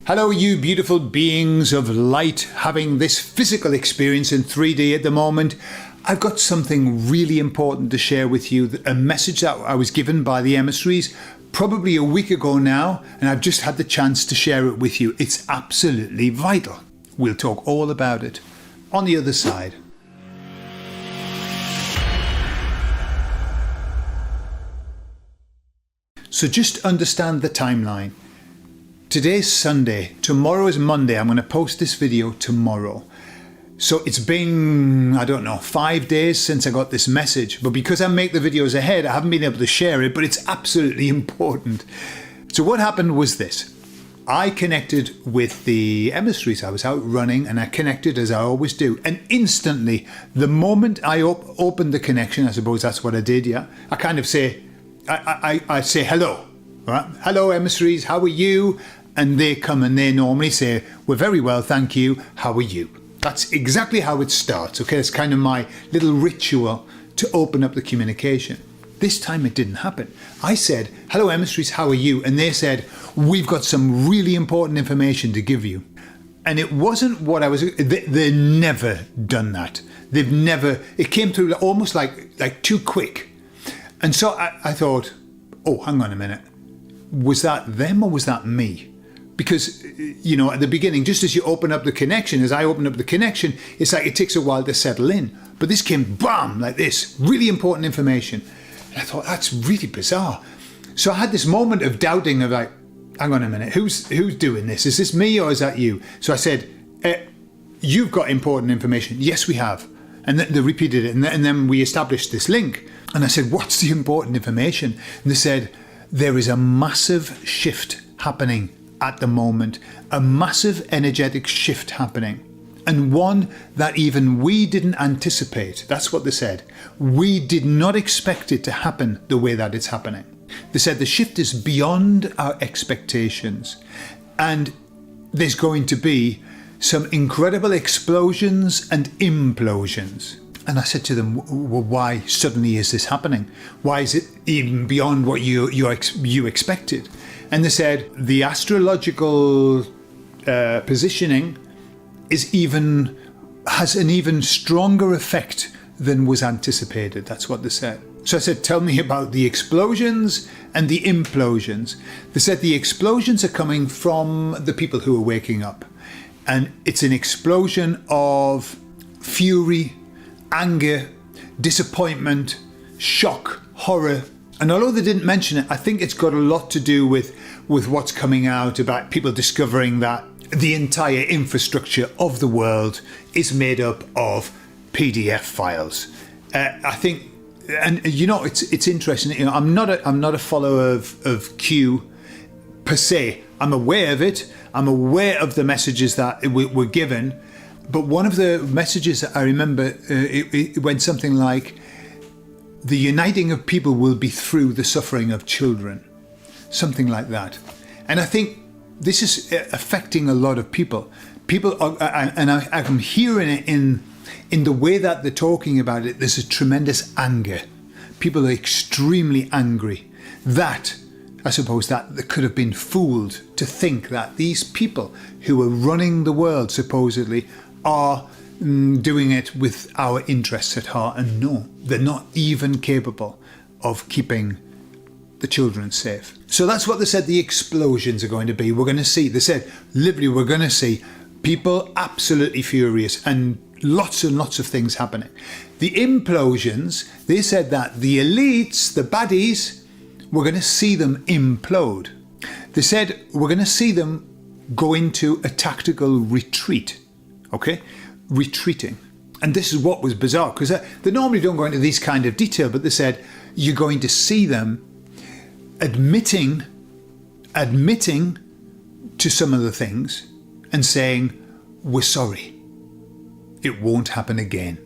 Hello, you beautiful beings of light having this physical experience in 3D at the moment. I've got something really important to share with you, a message that I was given by the Emissaries probably a week ago now, and I've just had the chance to share it with you. It's absolutely vital. We'll talk all about it on the other side. So just understand the timeline. Today's Sunday, tomorrow is Monday. I'm going to post this video tomorrow. So it's been, I don't know, 5 days since I got this message, but because I make the videos ahead, I haven't been able to share it, but it's absolutely important. So what happened was this. I connected with the Emissaries. I was out running and I connected as I always do. And instantly, the moment I opened the connection, I suppose that's what I did, yeah? I kind of say, I say hello, right? Hello, Emissaries, how are you? And they come and they normally say, we're very well, thank you, how are you? That's exactly how it starts, okay? It's kind of my little ritual to open up the communication. This time it didn't happen. I said, hello, Emissaries, how are you? And they said, we've got some really important information to give you. And it wasn't what I was, they've never done that. They've never, it came through almost like too quick. And so I thought, oh, hang on a minute. Was that them or was that me? Because, you know, at the beginning, just as you open up the connection, as I open up the connection, it's like it takes a while to settle in. But this came, bam, like this, really important information. And I thought, that's really bizarre. So I had this moment of doubting of like, hang on a minute, who's doing this? Is this me or is that you? So I said, you've got important information. Yes, we have. And they repeated it. And then we established this link. And I said, what's the important information? And they said, there is a massive shift happening at the moment, a massive energetic shift happening, and one that even we didn't anticipate. That's what they said. We did not expect it to happen the way that it's happening. They said the shift is beyond our expectations, and there's going to be some incredible explosions and implosions. And I said to them, well, why suddenly is this happening? Why is it even beyond what you expected? And they said the astrological positioning has an even stronger effect than was anticipated. That's what they said. So I said, tell me about the explosions and the implosions. They said the explosions are coming from the people who are waking up. And it's an explosion of fury, anger, disappointment, shock, horror. And although they didn't mention it, I think it's got a lot to do with what's coming out about people discovering that the entire infrastructure of the world is made up of PDF files. I think, and you know, it's interesting. You know, I'm not a follower of Q per se. I'm aware of it. I'm aware of the messages that were given. But one of the messages that I remember, it went something like, the uniting of people will be through the suffering of children. Something like that. And I think this is affecting a lot of people. People are, and I'm hearing it in the way that they're talking about it, there's a tremendous anger. People are extremely angry. That, I suppose, that they could have been fooled to think that these people who are running the world, supposedly, are doing it with our interests at heart. And no, they're not even capable of keeping the children safe. So that's what they said the explosions are going to be. We're going to see, they said, literally, we're going to see people absolutely furious and lots of things happening. The implosions, they said that the elites, the baddies, we're going to see them implode. They said we're going to see them go into a tactical retreat. Okay, retreating. And this is what was bizarre, because they normally don't go into these kind of detail, but they said you're going to see them admitting to some of the things and saying, we're sorry, it won't happen again.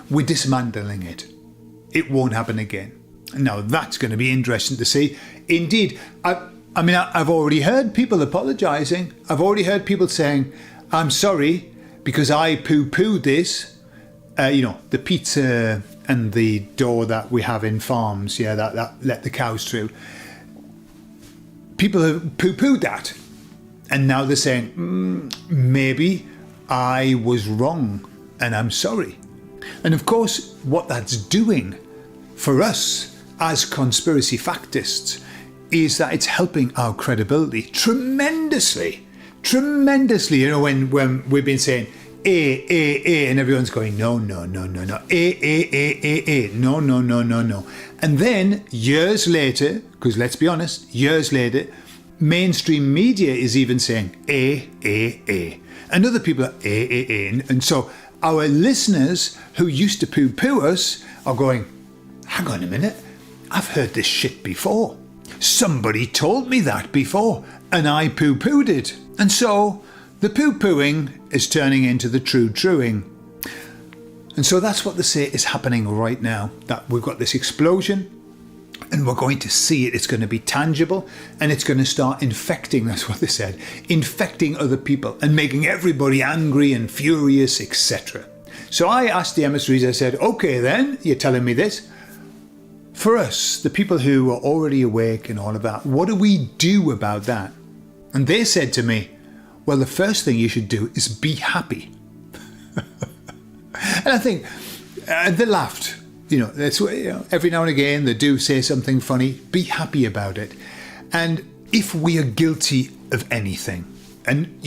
We're dismantling it. It won't happen again. Now that's going to be interesting to see. Indeed, I mean, I've already heard people apologising. I've already heard people saying, I'm sorry, because I poo-pooed this, you know, the pizza and the door that we have in farms, yeah, that let the cows through. People have poo-pooed that. And now they're saying, maybe I was wrong and I'm sorry. And of course, what that's doing for us as conspiracy factists is that it's helping our credibility tremendously. Tremendously. You know, when we've been saying A, and everyone's going, no, A, no. And then years later, because let's be honest, years later, mainstream media is even saying A. And other people are A. And so our listeners who used to poo-poo us are going, hang on a minute, I've heard this shit before. Somebody told me that before, and I poo-pooed it. And so the poo-pooing is turning into the true-truing. And so that's what they say is happening right now, that we've got this explosion and we're going to see it. It's going to be tangible and it's going to start infecting, that's what they said, infecting other people and making everybody angry and furious, etc. So I asked the emissaries, I said, okay then, you're telling me this. For us, the people who are already awake and all of that, what do we do about that? And they said to me, well, the first thing you should do is be happy. And I think they laughed. That's every now and again they do say something funny. Be happy about it. And if we are guilty of anything, and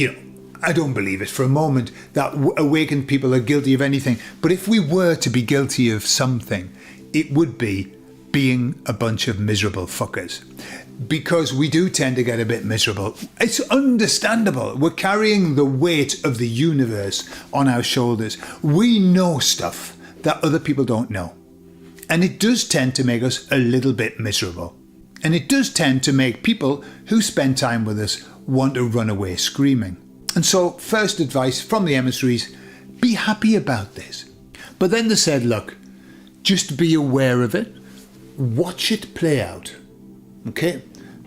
I don't believe it for a moment that awakened people are guilty of anything, but if we were to be guilty of something, it would be being a bunch of miserable fuckers. Because we do tend to get a bit miserable. It's understandable. We're carrying the weight of the universe on our shoulders. We know stuff that other people don't know. And it does tend to make us a little bit miserable. And it does tend to make people who spend time with us want to run away screaming. And so, first advice from the emissaries, be happy about this. But then they said, look, just be aware of it. Watch it play out. Okay,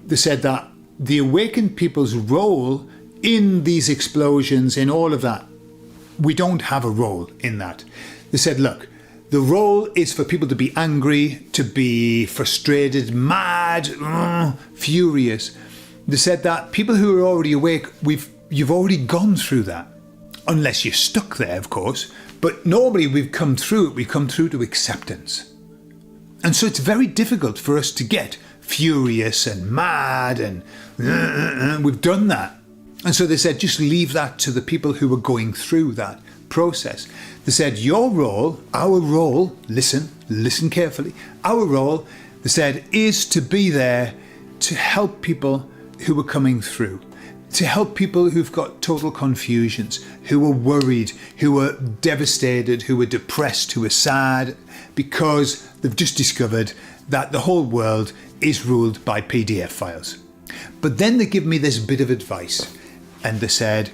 they said that the awakened people's role in these explosions, in all of that, we don't have a role in that. They said, look, the role is for people to be angry, to be frustrated, mad, furious. They said that people who are already awake, you've already gone through that. Unless you're stuck there, of course. But normally we've come through it, we've come through to acceptance. And so it's very difficult for us to get furious and mad and we've done that. And so they said, just leave that to the people who are going through that process. They said, your role, our role, listen carefully, our role, they said, is to be there to help people who are coming through, to help people who've got total confusions, who are worried, who are devastated, who are depressed, who are sad, because they've just discovered that the whole world is ruled by PDF files. But then they give me this bit of advice and they said,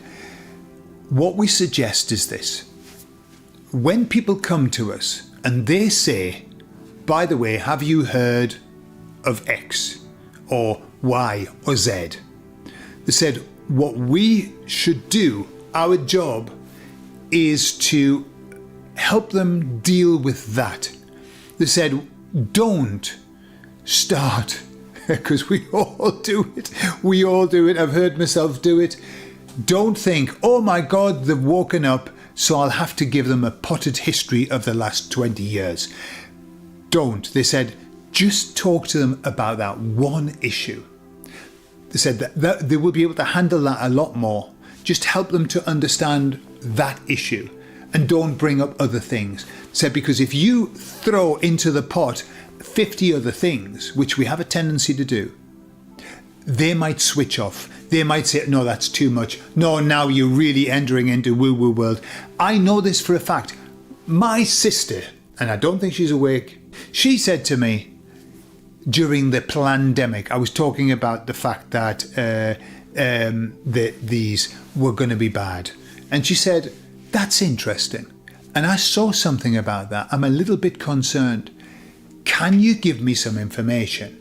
what we suggest is this. When people come to us and they say, by the way, have you heard of X or Y or Z? They said, what we should do, our job, is to help them deal with that. They said, don't start, because we all do it. We all do it. I've heard myself do it. Don't think, oh my God, they've woken up, so I'll have to give them a potted history of the last 20 years. Don't. They said, just talk to them about that one issue. They said that they will be able to handle that a lot more. Just help them to understand that issue and don't bring up other things. They said, because if you throw into the pot 50 other things, which we have a tendency to do, they might switch off. They might say, no, that's too much. No, now you're really entering into woo-woo world. I know this for a fact. My sister, and I don't think she's awake, she said to me during the pandemic, I was talking about the fact that these were going to be bad. And she said, that's interesting. And I saw something about that. I'm a little bit concerned. Can you give me some information?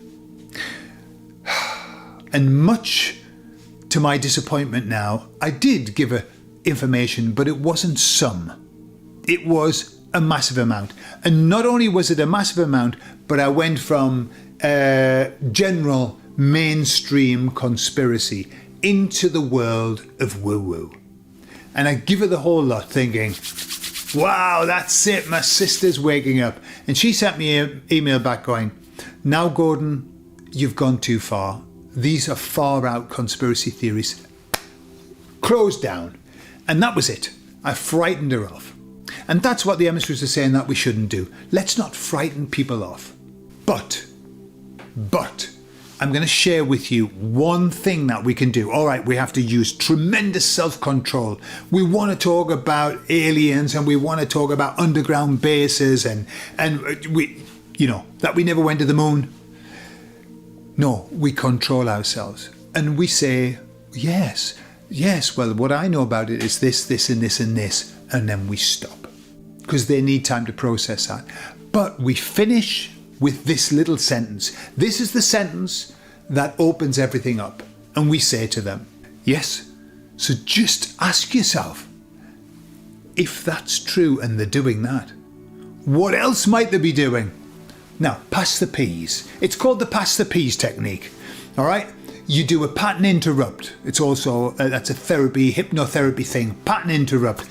And much to my disappointment now, I did give her information, but it wasn't some. It was a massive amount. And not only was it a massive amount, but I went from general mainstream conspiracy into the world of woo-woo. And I give her the whole lot thinking, wow, that's it, my sister's waking up. And she sent me an email back going, now Gordon, you've gone too far. These are far out conspiracy theories. Closed down. And that was it. I frightened her off. And that's what the emissaries are saying that we shouldn't do. Let's not frighten people off. But, I'm going to share with you one thing that we can do. All right, we have to use tremendous self-control. We want to talk about aliens and we want to talk about underground bases and we, that we never went to the moon. No, we control ourselves and we say, yes, well, what I know about it is this, this, and this, and this. And then we stop because they need time to process that. But we finish with this little sentence. This is the sentence that opens everything up. And we say to them, yes, so just ask yourself, if that's true and they're doing that, what else might they be doing? Now, pass the peas. It's called the pass the peas technique. All right? You do a pattern interrupt. It's also, that's a hypnotherapy thing. Pattern interrupt.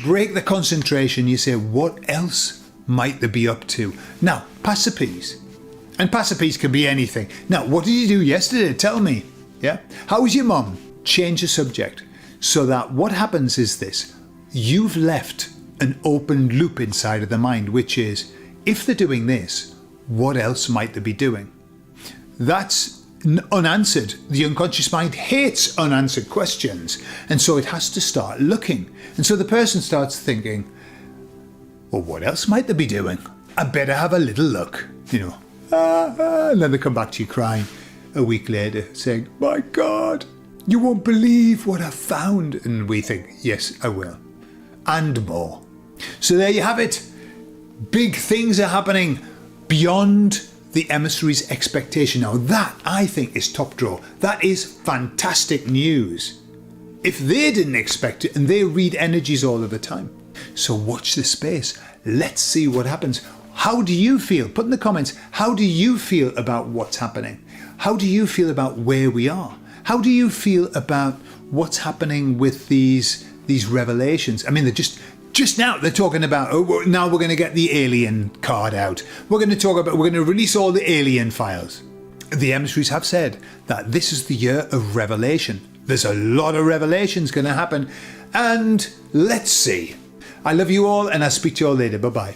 Break the concentration. You say, what else might they be up to? Now, pass the peas. And pass the peas can be anything. Now, what did you do yesterday? Tell me. Yeah? How was your mum? Change the subject. So that what happens is this. You've left an open loop inside of the mind, which is, if they're doing this, what else might they be doing? That's unanswered. The unconscious mind hates unanswered questions. And so it has to start looking. And so the person starts thinking, well, what else might they be doing? I better have a little look, And then they come back to you crying a week later saying, my God, you won't believe what I found. And we think, yes, I will. And more. So there you have it. Big things are happening beyond the emissaries' expectation. Now that, I think, is top drawer. That is fantastic news. If they didn't expect it, and they read energies all of the time. So watch this space. Let's see what happens. How do you feel? Put in the comments, how do you feel about what's happening? How do you feel about where we are? How do you feel about what's happening with these revelations? I mean, they're just now they're talking about, now we're going to get the alien card out. We're going to release all the alien files. The emissaries have said that this is the year of revelation. There's a lot of revelations going to happen. And let's see. I love you all and I'll speak to you all later. Bye-bye.